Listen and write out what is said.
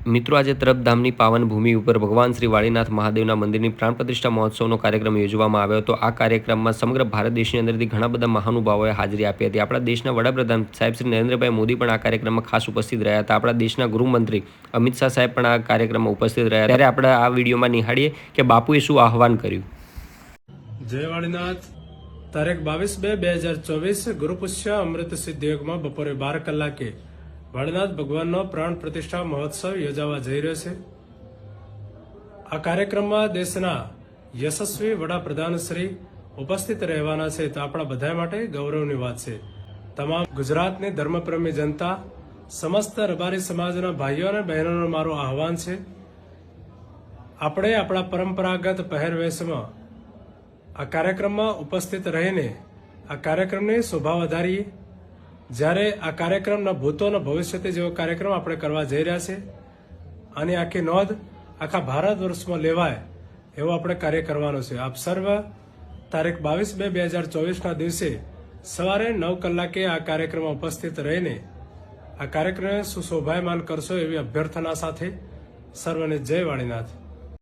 મિત્રો, આજે તરફધામની પાવન ભૂમિ ઉપર ભગવાન શ્રી વાળીનાથ મહાદેવના મંદિરની પ્રાણ પ્રતિષ્ઠા મહોત્સવનો કાર્યક્રમ યોજવામાં આવ્યો હતો. આ કાર્યક્રમમાં સમગ્ર ભારત દેશની અંદરથી ઘણા બધા મહાનુભાવોએ હાજરી આપી હતી. આપણા દેશના વડાપ્રધાન સાહેબ શ્રી નરેન્દ્રભાઈ મોદી પણ આ કાર્યક્રમમાં ખાસ ઉપસ્થિત રહ્યા હતા. આપણા દેશના ગૃહમંત્રી અમિત શાહ સાહેબ પણ આ કાર્યક્રમમાં ઉપસ્થિત રહ્યા. ત્યારે આપણે આ વિડીયોમાં નિહાળીએ કે બાપુએ શું આહવાન કર્યું. જય વાળીનાથ. તારીખ 22/2/2024 ગુરુપુષ્ય અમૃત સિદ્ધ યોગમાં બપોરે 12 કલાકે વાળીનાથ ભગવાનનો પ્રાણ પ્રતિષ્ઠા મહોત્સવ યોજાવા જઈ રહ્યો છે. આ કાર્યક્રમમાં દેશના યશસ્વી વડાપ્રધાન શ્રી ઉપસ્થિત રહેવાના છે, તો આપણા બધા માટે ગૌરવની વાત છે. તમામ ગુજરાતની ધર્મપ્રેમી જનતા, સમસ્ત રબારી સમાજના ભાઈઓ અને બહેનોનું મારું આહવાન છે, આપણે આપણા પરંપરાગત પહેરવેશમાં આ કાર્યક્રમમાં ઉપસ્થિત રહીને આ કાર્યક્રમની શોભા વધારીએ. જ્યારે આ કાર્યક્રમના ભૂતો અને ભવિષ્યથી જેવો કાર્યક્રમ આપણે કરવા જઈ રહ્યા છે, આની આખી નોંધ આખા ભારત વર્ષમાં લેવાય એવો આપણે કાર્ય કરવાનો છે. આપ સર્વ તારીખ 22/2/2024ના દિવસે સવારે 9 કલાકે આ કાર્યક્રમમાં ઉપસ્થિત રહીને આ કાર્યક્રમને સુશોભાયમાન કરશો એવી અભ્યર્થના સાથે સર્વને જય વાળીનાથ.